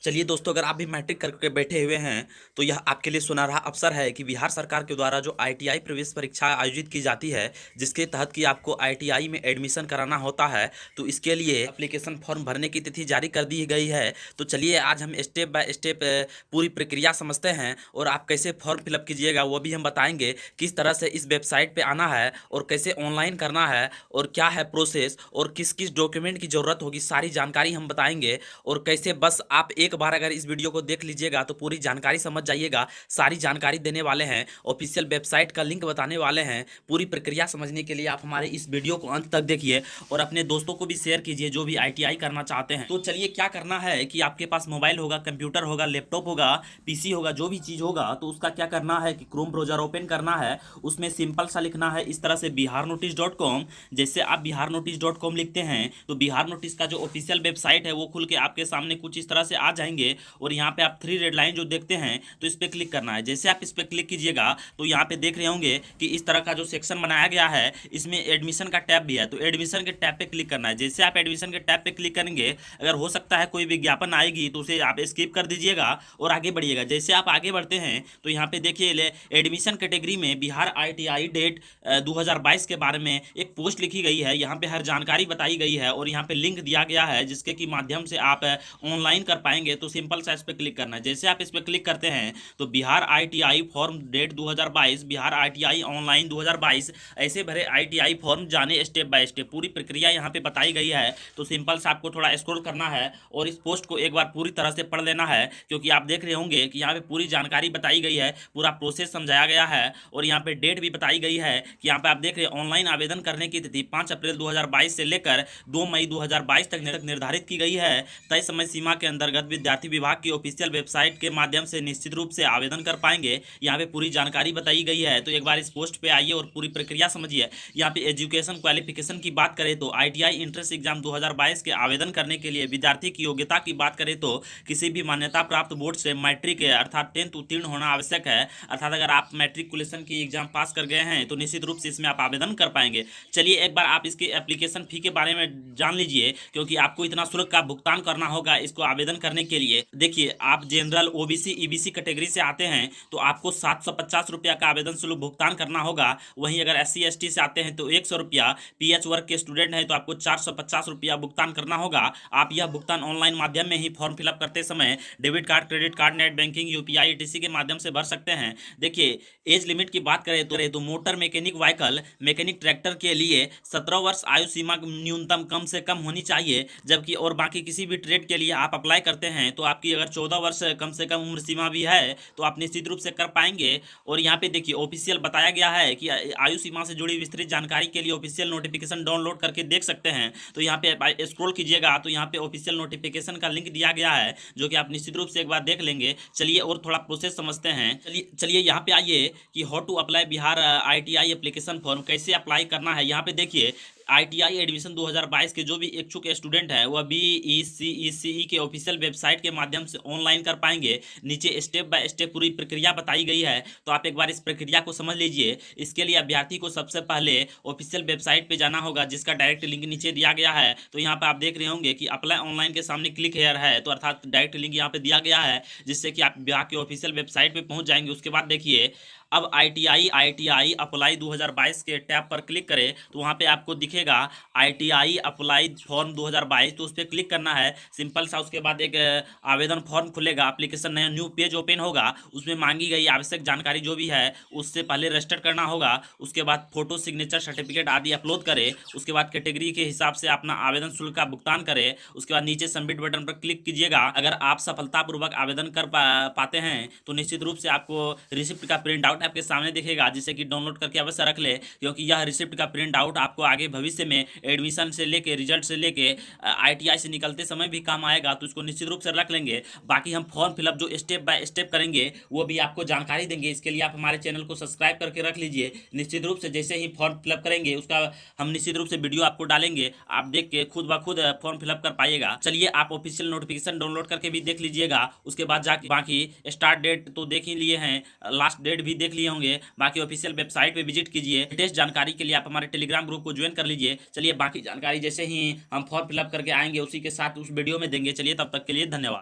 चलिए दोस्तों, अगर आप भी मैट्रिक करके बैठे हुए हैं तो यह आपके लिए सुनहरा अवसर है कि बिहार सरकार के द्वारा जो आईटीआई प्रवेश परीक्षा आयोजित की जाती है, जिसके तहत कि आपको आईटीआई में एडमिशन कराना होता है, तो इसके लिए एप्लीकेशन फॉर्म भरने की तिथि जारी कर दी गई है। तो चलिए आज हम स्टेप बाय स्टेप पूरी प्रक्रिया समझते हैं और आप कैसे फॉर्म फिलअप कीजिएगा वो भी हम बताएंगे। किस तरह से इस वेबसाइट पर आना है और कैसे ऑनलाइन करना है और क्या है प्रोसेस और किस किस डॉक्यूमेंट की ज़रूरत होगी, सारी जानकारी हम बताएंगे। और कैसे बस आप एक बार अगर इस वीडियो को देख लीजिएगा तो पूरी जानकारी समझ जाइएगा। सारी जानकारी देने वाले हैं, ऑफिशियल वेबसाइट का लिंक बताने वाले हैं। पूरी प्रक्रिया समझने के लिए आप हमारे इस वीडियो को अंत तक देखिए और अपने दोस्तों को भी शेयर कीजिए जो भी आईटीआई करना चाहते हैं। तो चलिए, क्या करना है कि आपके पास मोबाइल होगा, कंप्यूटर होगा, लैपटॉप होगा, पीसी होगा, जो भी चीज़ होगा तो उसका क्या करना है कि क्रोम ब्राउजर ओपन करना है। उसमें सिंपल सा लिखना है इस तरह से biharnotice.com। जैसे आप biharnotice.com लिखते हैं तो बिहार नोटिस का जो ऑफिशियल वेबसाइट है वो खुल के आपके सामने कुछ इस तरह से आ जाएंगे और यहाँ पे आप 3 रेड लाइन जो देखते हैं तो इस पर क्लिक करना है। जैसे आप इस पर क्लिक कीजिएगा तो यहाँ पे देख रहे होंगे कि इस तरह का जो सेक्शन बनाया गया है, इसमें एडमिशन का टैब भी है। तो एडमिशन के टैब पे क्लिक करना है। जैसे आप एडमिशन के टैब पे क्लिक करेंगे, अगर हो सकता है कोई विज्ञापन आएगी तो उसे आप स्किप कर दीजिएगा और आगे बढ़िएगा। जैसे आप आगे बढ़ते हैं तो यहाँ पे देखिए एडमिशन कैटेगरी में बिहार ITI डेट 2022 के बारे में एक पोस्ट लिखी गई है। यहाँ पे हर जानकारी बताई गई है और यहाँ पे लिंक दिया गया है जिसके की माध्यम से आप ऑनलाइन कर पाएंगे। तो सिंपल सा इस पर क्लिक करना है। जैसे आप इस पर क्लिक करते हैं तो Bihar ITI form date 2022, Bihar ITI ऑनलाइन 2022, ऐसे भरे ITI फॉर्म जाने स्टेप बाय स्टेप पूरी प्रक्रिया यहाँ पे बताई गई है। तो सिंपल से आपको थोड़ा स्क्रॉल करना है और इस पोस्ट को एक बार पूरी तरह से पढ़ लेना है, क्योंकि आप देख रहे होंगे कि यहाँ पे पूरी जानकारी बताई गई है, पूरा प्रोसेस समझाया गया है और यहाँ पे डेट भी बताई गई है कि यहाँ पे आप देख रहे हैं ऑनलाइन आवेदन करने की तिथि 5 अप्रैल 2022 से लेकर 2 मई 2022 तक निर्धारित की गई है। तय समय सीमा के अंतर्गत विद्यार्थी विभाग की ऑफिशियल वेबसाइट के माध्यम से निश्चित रूप से आवेदन कर पाएंगे। यहाँ पे पूरी जानकारी बताई गई है। तो एक बार इस पोस्ट पे आइए और पूरी प्रक्रिया समझिए। यहाँ पे एजुकेशन क्वालिफिकेशन की बात करें तो ITI इंट्रेंस एग्जाम 2022 के आवेदन करने के लिए विद्यार्थी की योग्यता की बात करें तो किसी भी मान्यता प्राप्त बोर्ड से मैट्रिक अर्थात 10th उत्तीर्ण होना आवश्यक है। अर्थात अगर आप मैट्रिकुलेशन की एग्जाम पास कर गए हैं तो निश्चित रूप से इसमें आप आवेदन कर पाएंगे। चलिए एक बार आप इसके एप्लीकेशन फी के बारे में जान लीजिए, क्योंकि आपको इतना शुल्क का भुगतान करना होगा इसको आवेदन करने के लिए। देखिए, आप जनरल OBC EBC कैटेगरी से आते हैं तो आपको 750 रुपया का आवेदन शुल्क भुगतान करना होगा। वहीं अगर SC ST से आते हैं तो 100 रुपया, PH वर्ग के स्टूडेंट हैं तो आपको 450 रुपया भुगतान करना होगा। आप यह भुगतान ऑनलाइन माध्यम में ही फॉर्म फिलअप करते समय debit card, credit card, net banking, UPI ETC के माध्यम से भर सकते हैं। देखिए, एज लिमिट की बात करें तो motor mechanic vehicle mechanic tractor के लिए 17 वर्ष आयु सीमा न्यूनतम कम से कम होनी चाहिए। जबकि और बाकी किसी भी ट्रेड के लिए आप अप्लाई करते हैं तो आपकी अगर 14 वर्ष कम से कम उम्र सीमा भी है तो आप निश्चित रूप से कर पाएंगे। और यहाँ पे देखिए ऑफिशियल बताया गया है कि आयु सीमा से जुड़ी विस्तृत जानकारी के लिए ऑफिशियल नोटिफिकेशन डाउनलोड करके देख सकते हैं। तो यहाँ पे स्क्रॉल कीजिएगा तो यहाँ पे ऑफिशियल नोटिफिकेशन का लिंक दिया गया है जो कि आप निश्चित रूप से एक बार देख लेंगे। चलिए और थोड़ा प्रोसेस समझते हैं। चलिए यहाँ पे आइए कि how to apply Bihar ITI application form, कैसे अप्लाई करना है। यहाँ पे देखिए ITI एडमिशन 2022 के जो भी इच्छुक स्टूडेंट है वह BECE के ऑफिशियल वेबसाइट के माध्यम से ऑनलाइन कर पाएंगे। नीचे स्टेप बाय स्टेप पूरी प्रक्रिया बताई गई है, तो आप एक बार इस प्रक्रिया को समझ लीजिए। इसके लिए अभ्यर्थी को सबसे पहले ऑफिशियल वेबसाइट पे जाना होगा, जिसका डायरेक्ट लिंक नीचे दिया गया है। तो यहाँ पे आप देख रहे होंगे कि अप्लाई ऑनलाइन के सामने क्लिक हेयर है, तो अर्थात डायरेक्ट लिंक यहाँ पे दिया गया है जिससे कि आप विभाग के ऑफिशियल वेबसाइट पर पहुँच जाएंगे। उसके बाद देखिए अब ITI अप्लाई 2022 के टैब पर क्लिक करें तो वहाँ पे आपको दिखेगा ITI अप्लाई फॉर्म 2022, तो उस पर क्लिक करना है सिंपल सा। उसके बाद एक आवेदन फॉर्म खुलेगा, एप्लीकेशन नया न्यू पेज ओपन होगा। उसमें मांगी गई आवश्यक जानकारी जो भी है उससे पहले रजिस्टर करना होगा। उसके बाद फोटो, सिग्नेचर, सर्टिफिकेट आदि अपलोड करें। उसके बाद कैटेगरी के हिसाब से अपना आवेदन शुल्क का भुगतान करें। उसके बाद नीचे सबमिट बटन पर क्लिक कीजिएगा। अगर आप सफलतापूर्वक आवेदन कर पाते हैं तो निश्चित रूप से आपको रिसिप्ट का प्रिंट आउट आपके सामने दिखेगा, जिसे कि डाउनलोड करके अवश्य रख ले, क्योंकि यह रिसिप्ट का प्रिंट आउट आपको आगे भविष्य में एडमिशन से लेके रिजल्ट से लेके ITI से निकलते समय भी काम आएगा। तो इसको निश्चित रूप से रख लेंगे। बाकी हम फॉर्म फिलअप जो स्टेप बाय स्टेप करेंगे वो भी आपको जानकारी देंगे। इसके लिए आप हमारे चैनल को सब्सक्राइब करके रख लीजिए। निश्चित रूप से जैसे ही फॉर्म फिलअप करेंगे उसका हम निश्चित रूप से वीडियो आपको डालेंगे, आप देख के खुद ब खुद फॉर्म फिलअप कर पाइएगा। चलिए आप ऑफिशियल नोटिफिकेशन डाउनलोड करके भी देख लीजिएगा। उसके बाद जाके बाकी स्टार्ट डेट तो देख ही लिए हैं, लास्ट डेट भी देख लिए होंगे। बाकी ऑफिशियल वेबसाइट पे विजिट कीजिए। लेटेस्ट जानकारी के लिए आप हमारे टेलीग्राम ग्रुप को ज्वाइन कर लीजिए। चलिए बाकी जानकारी जैसे ही हम फॉर्म फिलअप करके आएंगे उसी के साथ उस वीडियो में देंगे। चलिए तब तक के लिए धन्यवाद।